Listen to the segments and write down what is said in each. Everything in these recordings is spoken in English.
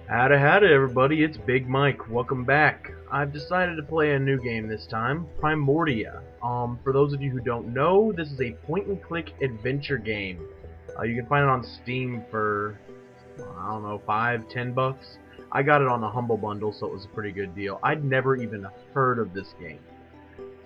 Howdy howdy everybody, it's Big Mike. Welcome back. I've decided to play a new game this time, Primordia. For those of you who don't know, this is a point-and-click adventure game. You can find it on Steam for, I don't know, $5–10. I got it on the Humble Bundle, so it was a pretty good deal. I'd never even heard of this game.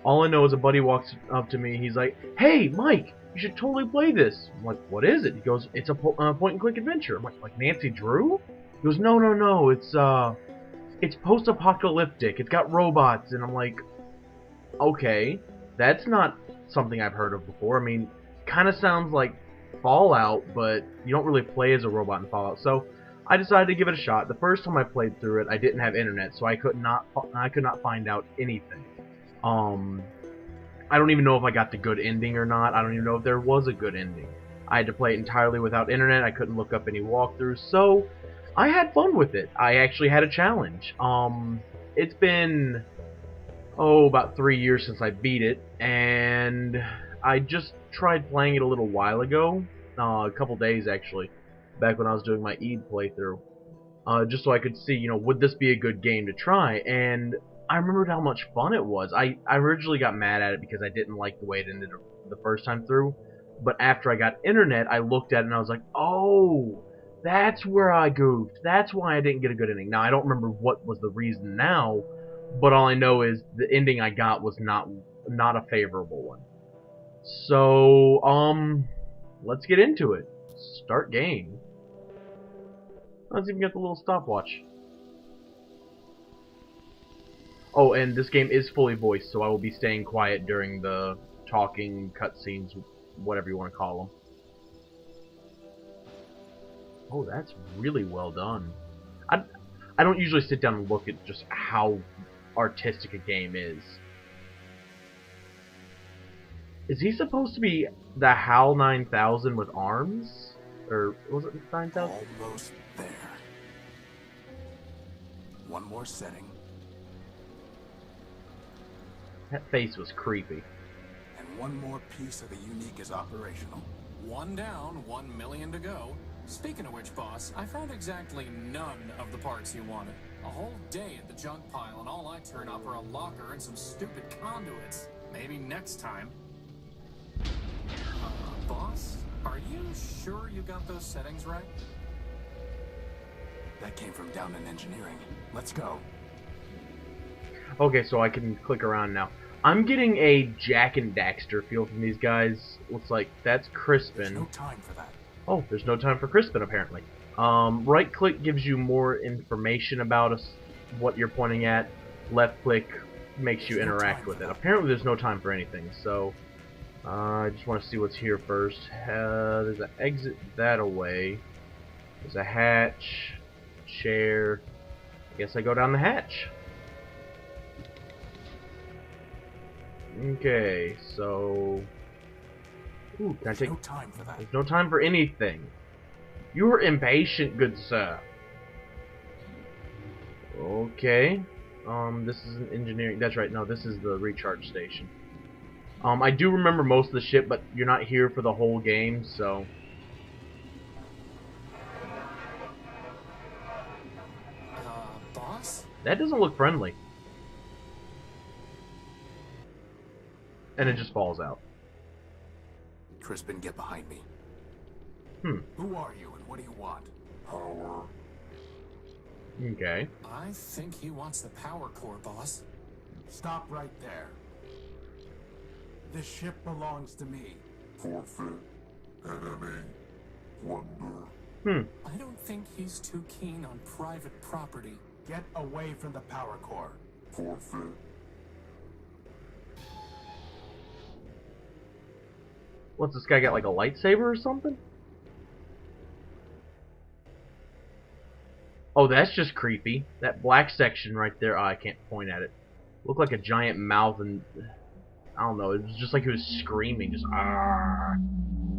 All I know is a buddy walks up to me, he's like, "Hey, Mike, you should totally play this." I'm like, "What is it?" He goes, "It's a point-and-click adventure." I'm like Nancy Drew? He goes, "No, no, no, it's post-apocalyptic. It's got robots." And I'm like, "Okay, that's not something I've heard of before." I mean, kind of sounds like Fallout, but you don't really play as a robot in Fallout. So I decided to give it a shot. The first time I played through it, I didn't have internet, so I could not find out anything. Um, I don't even know if I got the good ending or not. I don't even know if there was a good ending. I had to play it entirely without internet. I couldn't look up any walkthroughs, so I had fun with it. I actually had a challenge. It's been about 3 years since I beat it, and I just tried playing it a little while ago, a couple days actually, back when I was doing my Eid playthrough, just so I could see, would this be a good game to try? And I remembered how much fun it was. I originally got mad at it because I didn't like the way it ended the first time through, but after I got internet, I looked at it and I was like, oh, that's where I goofed. That's why I didn't get a good ending. Now, I don't remember what was the reason now, but all I know is the ending I got was not a favorable one. So, let's get into it. Start game. Let's even get the little stopwatch. Oh, and this game is fully voiced, so I will be staying quiet during the talking cutscenes, whatever you want to call them. Oh, that's really well done. I don't usually sit down and look at just how artistic a game is. Is he supposed to be the HAL 9000 with arms? Or was it 9000? Almost there. One more setting. That face was creepy. And one more piece of the unique is operational. One down, 1 million to go. Speaking of which, boss, I found exactly none of the parts you wanted. A whole day at the junk pile, and all I turn up are a locker and some stupid conduits. Maybe next time. Boss, are you sure you got those settings right? That came from down in engineering. Let's go. Okay, so I can click around now. I'm getting a Jack and Daxter feel from these guys. Looks like that's Crispin. There's no time for that. Oh, there's no time for Crispin, apparently. Right click gives you more information about us, what you're pointing at. Left click makes you interact with it. Apparently there's no time for anything, so I just want to see what's here first. There's an exit that away. There's a hatch, chair. I guess I go down the hatch. Okay, so... Ooh, can I take... No time for that. There's no time for anything. You are impatient, good sir. Okay. This is an engineering... That's right, no, this is the recharge station. I do remember most of the ship, but you're not here for the whole game, so... Boss? That doesn't look friendly. And it just falls out. Crispin, get behind me. Hmm. Who are you and what do you want? Power. Okay. I think he wants the power core, boss. Stop right there. This ship belongs to me. Forfeit. Enemy. Wonder. I don't think he's too keen on private property. Get away from the power core. Forfeit. What's this guy got, like a lightsaber or something? Oh, that's just creepy. That black section right there, oh, I can't point at it. Looked like a giant mouth and... I don't know, it was just like he was screaming, just... Argh.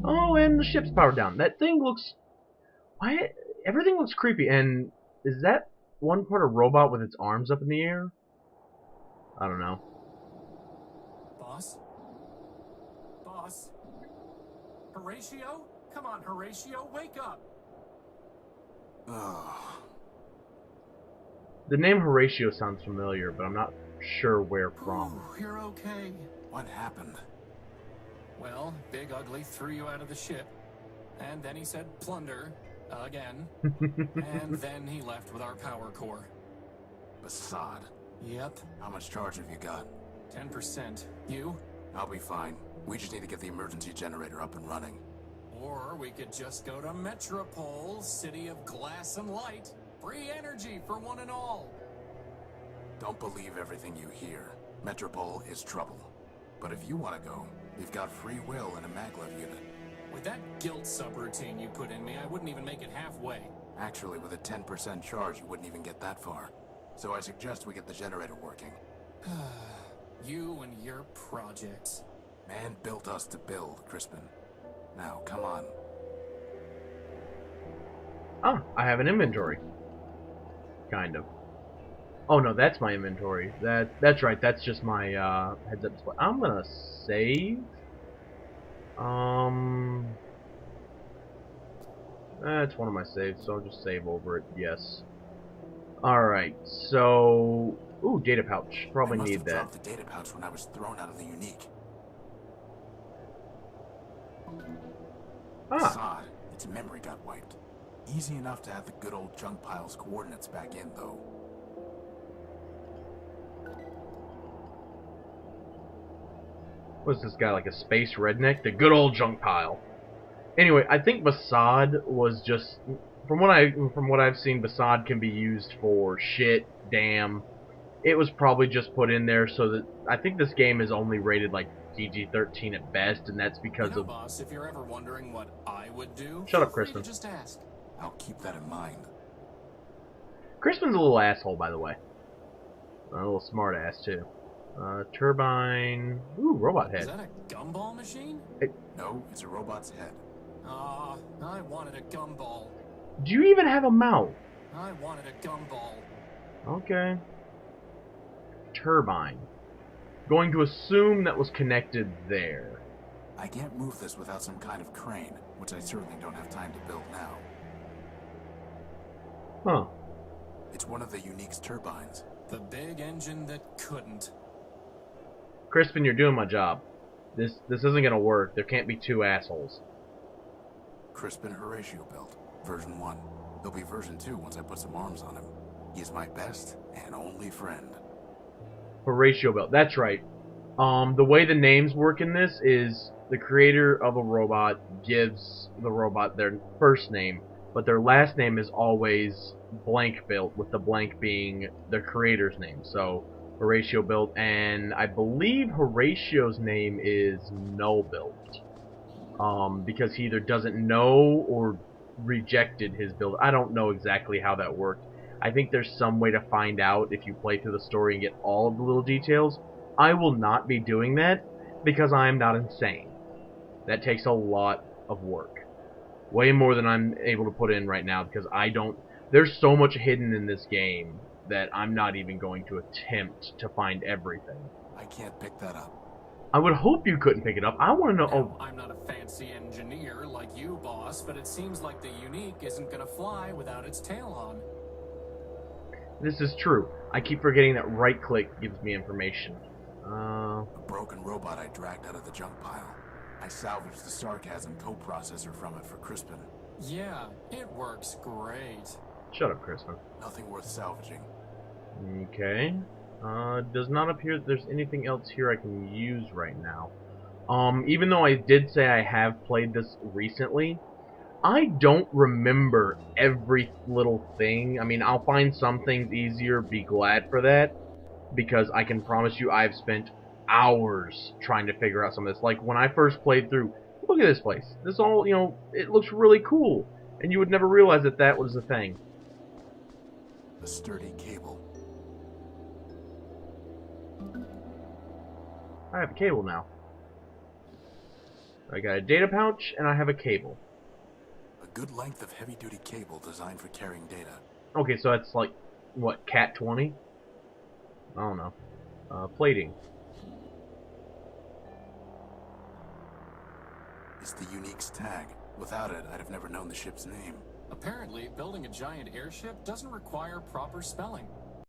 Oh, and the ship's powered down. That thing looks... Why? Everything looks creepy, and... Is that one part a robot with its arms up in the air? I don't know. Boss? Boss? Horatio? Come on, Horatio, wake up! Oh. The name Horatio sounds familiar, but I'm not sure where from. Ooh, you're okay. What happened? Well, Big Ugly threw you out of the ship. And then he said plunder. Again. And then he left with our power core. Basad. Yep. How much charge have you got? 10%. You? I'll be fine. We just need to get the emergency generator up and running. Or we could just go to Metropole, city of glass and light. Free energy for one and all. Don't believe everything you hear. Metropole is trouble. But if you want to go, you've got free will in a maglev unit. With that guilt subroutine you put in me, I wouldn't even make it halfway. Actually, with a 10% charge, you wouldn't even get that far. So I suggest we get the generator working. You and your projects. Man built us to build, Crispin. Now, come on. Ah, I have an inventory. Kind of. Oh no, that's my inventory. That's right. That's just my heads-up display. I'm gonna save. That's one of my saves, so I'll just save over it. Yes. All right. So, ooh, data pouch. Probably I must need have that. dropped the data pouch when I was thrown out of the unique. Ah, Sod, its memory got wiped. Easy enough to have the good old junk pile's coordinates back in, though. what's this guy, like a space redneck? The good old junk pile. Anyway, I think Basad was just from what I've seen, Basad can be used for shit, damn. It was probably just put in there so that I think this game is only rated like PG-13 at best, and that's because You know, of. boss, if you're ever wondering what I would do, Shut up, feel free to Crispin. just ask. I'll keep that in mind. Crispin's a little asshole, by the way. A little smart ass too. Turbine. Ooh, robot Is head. that a gumball machine? No, it's a robot's head. Ah, I wanted a gumball. Do you even have a mouth? I wanted a gumball. Okay. Turbine. Going to assume that was connected there. I can't move this without some kind of crane, which I certainly don't have time to build now. Huh. It's one of the Unique's turbines. The big engine that couldn't. Crispin, you're doing my job. This isn't gonna work. There can't be two assholes. Crispin Horatio built, version 1. There'll be version 2 once I put some arms on him. He's my best and only friend. Horatio Belt. That's right. The way the names work in this is the creator of a robot gives the robot their first name, but their last name is always blank built, with the blank being the creator's name. So Horatio built, and I believe Horatio's name is null built, because he either doesn't know or rejected his build. I don't know exactly how that worked. I think there's some way to find out if you play through the story and get all of the little details. I will not be doing that because I am not insane. That takes a lot of work. Way more than I'm able to put in right now because I don't... There's so much hidden in this game that I'm not even going to attempt to find everything. I can't pick that up. I would hope you couldn't pick it up. I want to know... Now, I'm not a fancy engineer like you, boss, but it seems like the Unique isn't gonna fly without its tail on. This is true. I keep forgetting that right-click gives me information. A broken robot I dragged out of the junk pile. I salvaged the sarcasm coprocessor from it for Crispin. Yeah, it works great. Shut up, Crispin. Nothing worth salvaging. Okay. Does not appear that there's anything else here I can use right now. Even though I did say I have played this recently, I don't remember every little thing. I mean, I'll find some things easier, be glad for that, because I can promise you I've spent hours trying to figure out some of this. Like, when I first played through, look at this place. This all, you know, it looks really cool, and you would never realize that that was the thing. A sturdy cable. I have a cable now. I got a data pouch, and I have a cable. A good length of heavy-duty cable designed for carrying data. Okay, so that's like, what, Cat 20? I don't know. Plating. It's the Unique's tag. Without it, I'd have never known the ship's name. Apparently, building a giant airship doesn't require proper spelling.